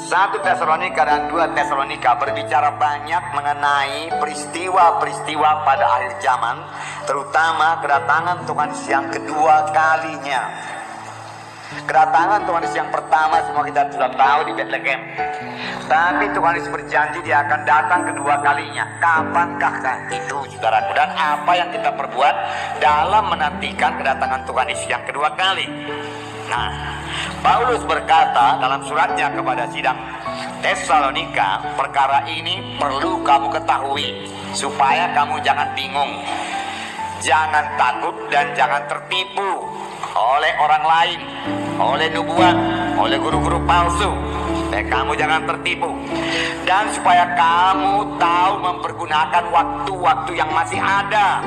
1 Tesalonika dan 2 Tesalonika berbicara banyak mengenai peristiwa-peristiwa pada akhir zaman, terutama kedatangan Tuhan Yesus yang kedua kalinya. Kedatangan Tuhan Yesus yang pertama semua kita sudah tahu di Bethlehem. Tapi Tuhan Yesus berjanji Dia akan datang kedua kalinya. Kapankah itu, saudaraku? Dan apa yang kita perbuat dalam menantikan kedatangan Tuhan Yesus yang kedua kali? Nah, Paulus berkata dalam suratnya kepada sidang Tesalonika, perkara ini perlu kamu ketahui supaya kamu jangan bingung, jangan takut dan jangan tertipu oleh orang lain, oleh nubuat, oleh guru-guru palsu. Kamu jangan tertipu. Dan supaya kamu tahu mempergunakan waktu-waktu yang masih ada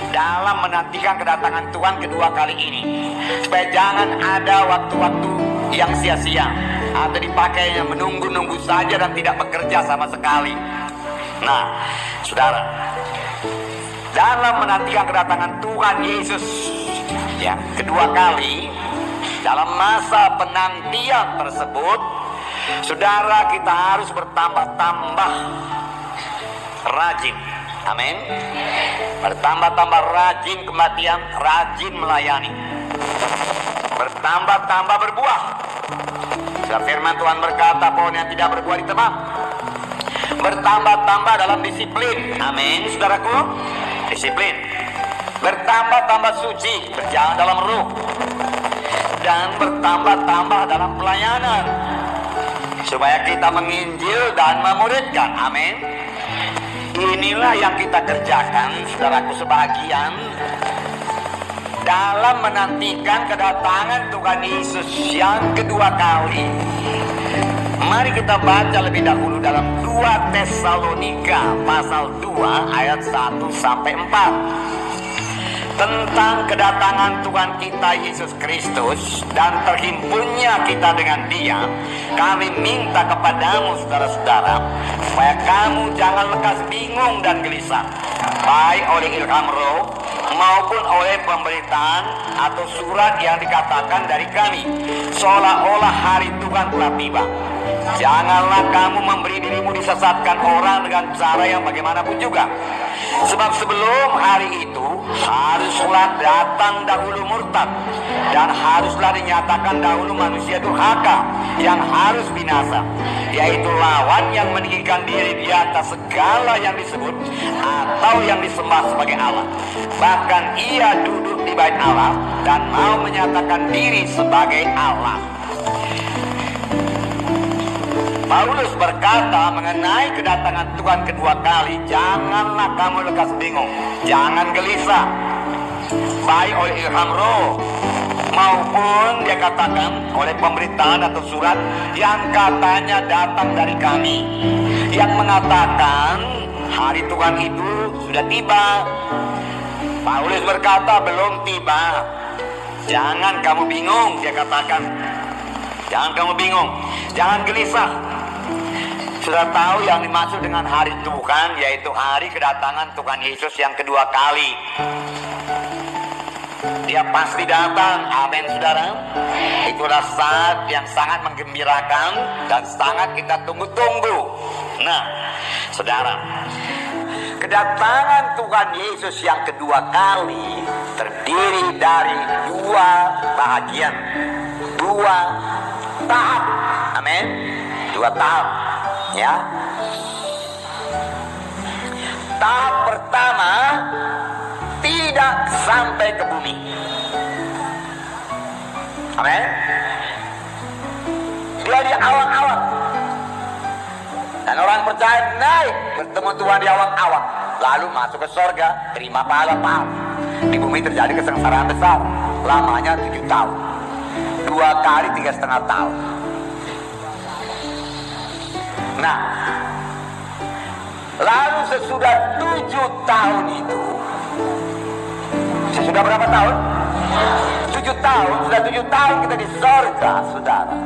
dalam menantikan kedatangan Tuhan kedua kali ini, supaya jangan ada waktu-waktu yang sia-sia atau dipakainya menunggu-nunggu saja dan tidak bekerja sama sekali. Nah, saudara, dalam menantikan kedatangan Tuhan Yesus yang kedua kali, dalam masa penantian tersebut, saudara, kita harus bertambah-tambah rajin. Amin. Bertambah-tambah rajin kematian, rajin melayani, bertambah-tambah berbuah. Sebab firman Tuhan berkata, pohon yang tidak berbuah ditebang. Bertambah-tambah dalam disiplin. Amin, saudaraku. Disiplin. Bertambah-tambah suci, berjalan dalam ruh. Dan bertambah-tambah dalam pelayanan, supaya kita menginjil dan memuridkan. Amin. Inilah yang kita kerjakan, saudaraku sebahagian, dalam menantikan kedatangan Tuhan Yesus yang kedua kali. Mari kita baca lebih dahulu dalam 2 Tesalonika pasal 2 ayat 1 sampai 4. Tentang kedatangan Tuhan kita Yesus Kristus dan terhimpunnya kita dengan Dia, kami minta kepadamu saudara-saudara, supaya kamu jangan lekas bingung dan gelisah, baik oleh ilham roh maupun oleh pemberitaan atau surat yang dikatakan dari kami, seolah-olah hari Tuhan telah tiba. Janganlah kamu memberi dirimu disesatkan orang dengan cara yang bagaimanapun juga. Sebab sebelum hari itu haruslah datang dahulu murtad, dan haruslah dinyatakan dahulu manusia durhaka yang harus binasa, yaitu lawan yang meninggikan diri di atas segala yang disebut atau yang disembah sebagai Allah. Bahkan ia duduk di bait Allah dan mau menyatakan diri sebagai Allah. Paulus berkata mengenai kedatangan Tuhan kedua kali, janganlah kamu lekas bingung, jangan gelisah, baik oleh ilham roh maupun dia katakan oleh pemberitaan atau surat yang katanya datang dari kami, yang mengatakan hari Tuhan itu sudah tiba. Paulus berkata belum tiba. Jangan kamu bingung, dia katakan. Jangan kamu bingung, jangan gelisah. Sudah tahu yang dimaksud dengan hari Tuhan, yaitu hari kedatangan Tuhan Yesus yang kedua kali. Dia pasti datang. Amin, saudara. Itulah saat yang sangat menggembirakan dan sangat kita tunggu-tunggu. Nah, saudara, kedatangan Tuhan Yesus yang kedua kali terdiri dari 2 bahagian, 2 tahap. Amin. 2 tahap, ya. Tahap pertama, tidak sampai ke bumi. Amin. Dia di awang-awang, dan orang percaya naik bertemu Tuhan di awang-awang, lalu masuk ke surga, terima pahala-pahala. Di bumi terjadi kesengsaraan besar, lamanya 7 tahun, 2 kali 3,5 tahun. Nah, lalu sesudah 7 tahun itu, sesudah berapa tahun? 7 tahun, sudah 7 tahun kita di surga, saudara.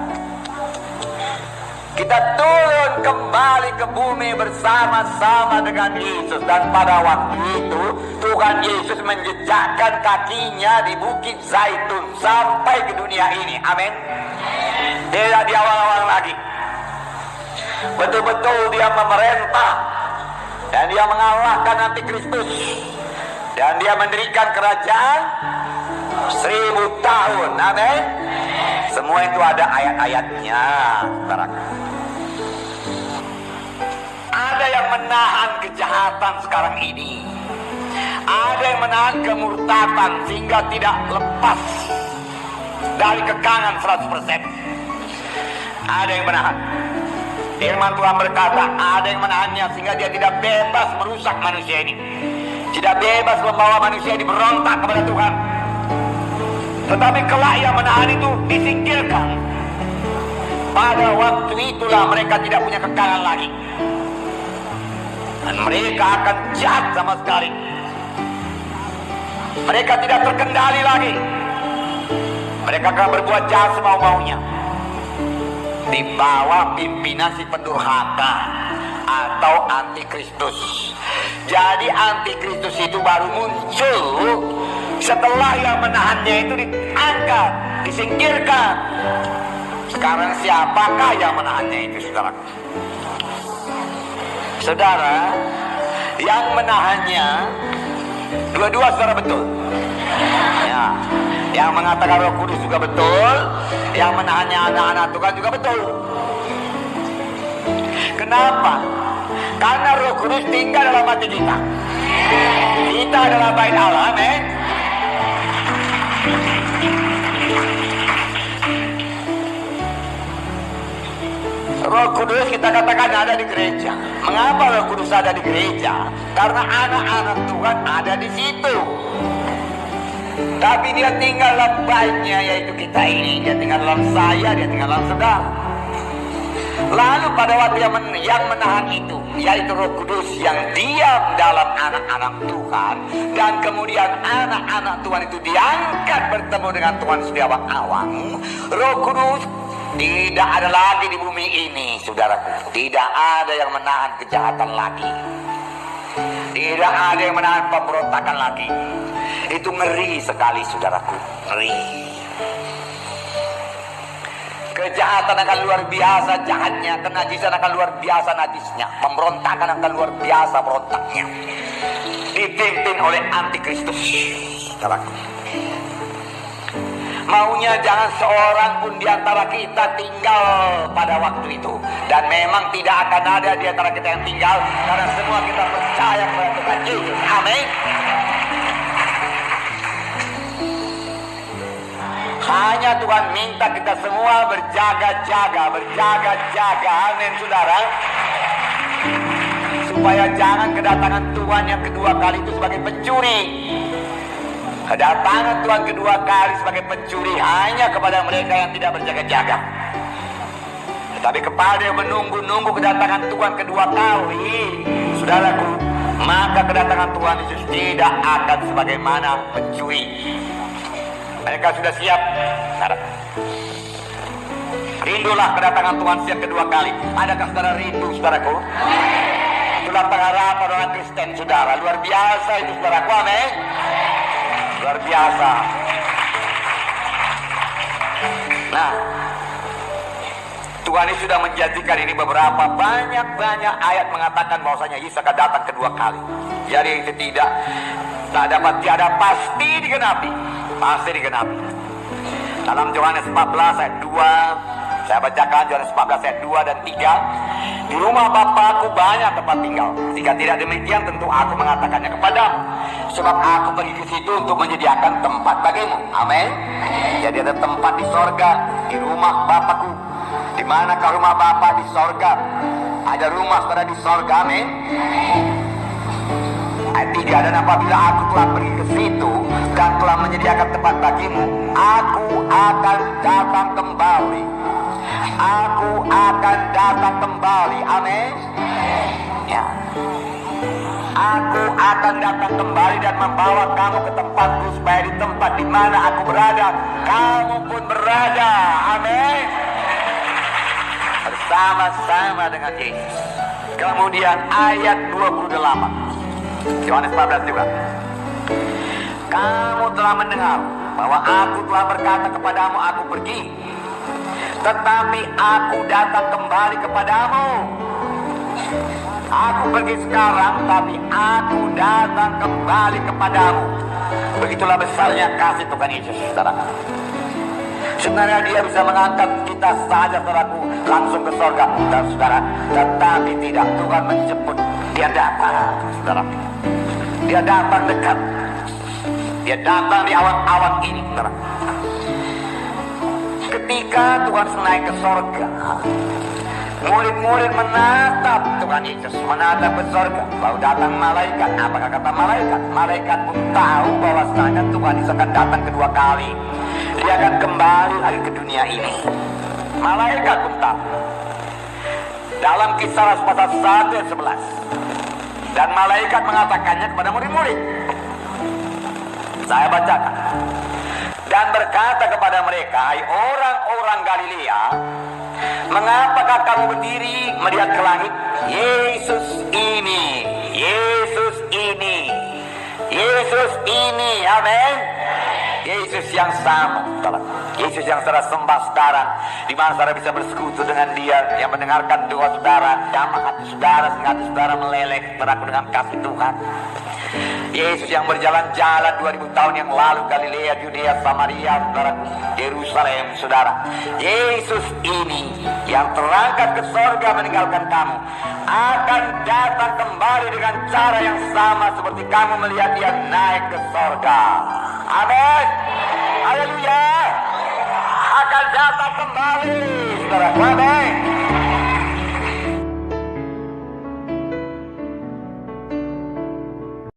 Kita turun kembali ke bumi bersama-sama dengan Yesus. Dan pada waktu itu Tuhan Yesus menjejakkan kakinya di Bukit Zaitun sampai ke dunia ini. Amin. Tidak di awal-awal lagi. Betul-betul dia memerintah dan dia mengalahkan antikristus dan dia mendirikan kerajaan 1000 tahun. Amin. Semua itu ada ayat-ayatnya, saudaraku. Ada yang menahan kejahatan sekarang ini. Ada yang menahan kemurtatan sehingga tidak lepas dari kekangan 100%. Ada yang menahan. Firman Tuhan berkata, ada yang menahannya sehingga dia tidak bebas merusak manusia ini. Tidak bebas membawa manusia ini berontak kepada Tuhan. Tetapi kelak yang menahan itu disingkirkan. Pada waktu itulah mereka tidak punya kekangan lagi. Dan mereka akan jahat sama sekali. Mereka tidak terkendali lagi. Mereka akan berbuat jahat semau-maunya. Di bawah pimpinan si pendurhaka atau antikristus. Jadi antikristus itu baru muncul setelah yang menahannya itu diangkat, disingkirkan. Sekarang siapakah yang menahannya itu, saudara? Saudara, yang menahannya dua-dua saudara betul. Ya, yang mengatakan Roh Kudus juga betul, yang menahannya anak-anak Tuhan juga betul. Kenapa? Karena Roh Kudus tinggal dalam hati kita. Kita adalah bait Allah, amin. Roh Kudus kita katakan ada di gereja. Mengapa Roh Kudus ada di gereja? Karena anak-anak Tuhan ada di situ. Tapi dia tinggal dalam baitnya, yaitu kita ini. Dia tinggal dalam saya, dia tinggal dalam saudara. Lalu pada waktu yang menahan itu, yaitu Roh Kudus yang diam dalam anak-anak Tuhan, dan kemudian anak-anak Tuhan itu diangkat bertemu dengan Tuhan di awang-awang. Roh Kudus tidak ada lagi di bumi ini, saudaraku. Tidak ada yang menahan kejahatan lagi. Tidak ada yang menahan pemberontakan lagi. Itu ngeri sekali, saudaraku. Ngeri. Kejahatan akan luar biasa jahatnya, kenajisan akan luar biasa najisnya, pemberontakan akan luar biasa berontaknya. Dipimpin oleh antikristus, saudaraku. Maunya jangan seorang pun di antara kita tinggal pada waktu itu. Dan memang tidak akan ada di antara kita yang tinggal, karena semua kita percaya kepada Tuhan Yesus. Amin. Hanya Tuhan minta kita semua berjaga-jaga, berjaga-jaga, amin saudara. Supaya jangan kedatangan Tuhan yang kedua kali itu sebagai pencuri. Kedatangan Tuhan kedua kali sebagai pencuri hanya kepada mereka yang tidak berjaga-jaga. Tetapi kepada yang menunggu-nunggu kedatangan Tuhan kedua kali, saudaraku, maka kedatangan Tuhan Yesus tidak akan sebagaimana pencuri. Mereka sudah siap. Rindulah kedatangan Tuhan yang kedua kali. Adakah saudara rindu, saudaraku? Itulah pengharapan orang Kristen, saudara. Luar biasa itu, saudaraku. Amin. Luar biasa. Nah, Tuhan ini sudah menjanjikan ini beberapa banyak ayat mengatakan bahwasanya Yesus akan datang kedua kali. Jadi tidak dapat tiada pasti digenapi. Pasti digenapi. Dalam Yohanes 14 ayat 2, saya bacakan Yohanes 14 ayat 2 dan 3. Di rumah Bapa-Ku banyak tempat tinggal. Jika tidak demikian tentu Aku mengatakannya kepadamu. Sebab Aku pergi ke situ untuk menyediakan tempat bagimu. Amin. Jadi ada tempat di sorga, di rumah Bapa-Ku. Di manakah rumah Bapa? Di sorga. Ada rumah saudara di sorga. Amin. Ayat 3, dan apabila Aku telah pergi ke situ dan telah menyediakan tempat bagimu, Aku akan datang kembali. Aku akan datang kembali. Amin. Ya. Aku akan datang kembali dan membawa kamu ke tempatku, supaya di tempat di mana Aku berada, kamu pun berada. Amin. Bersama-sama dengan Yesus. Kemudian ayat 28, Yohanes 14 juga. Kamu telah mendengar bahwa Aku telah berkata kepadamu, Aku pergi. tetapi aku datang kembali kepadamu. Aku pergi sekarang, tapi aku datang kembali kepadamu. Begitulah besarnya kasih Tuhan Yesus, saudara. Sebenarnya dia bisa mengangkat kita saja, saudaraku, langsung ke surga, saudara. Tetapi tidak, Tuhan menjemput. Dia datang, saudara. Dia datang dekat. Dia datang di awan-awan ini, saudara. Ketika Tuhan naik ke surga, murid-murid menatap Tuhan Yesus, menatap ke surga. Lalu datang malaikat. Apakah kata malaikat? Malaikat pun tahu bahwasanya Tuhan Yesus akan datang kedua kali. Dia akan kembali lagi ke dunia ini. Malaikat pun tahu. Dalam Kisah pasal 1 ayat 11. Dan malaikat mengatakannya kepada murid-murid. Saya bacakan. Dan berkata kepada mereka, hai orang-orang Galilea, mengapakah kamu berdiri melihat ke langit? Yesus ini, Yesus ini, Yesus ini, amin. Yesus yang sama, Yesus yang saudara sembah sekarang, di mana saudara bisa bersekutu dengan Dia, yang mendengarkan doa saudara, jamah hati saudara, sehingga hati saudara meleleh saudaraku dengan kasih Tuhan. Yesus yang berjalan-jalan 2000 tahun yang lalu, Galilea, Judea, Samaria, saudara, Yerusalem, saudara. Yesus ini yang terangkat ke surga meninggalkan kamu, akan datang kembali dengan cara yang sama seperti kamu melihat Dia naik ke surga. Amin. Haleluya. Akan datang kembali, saudara. Amin.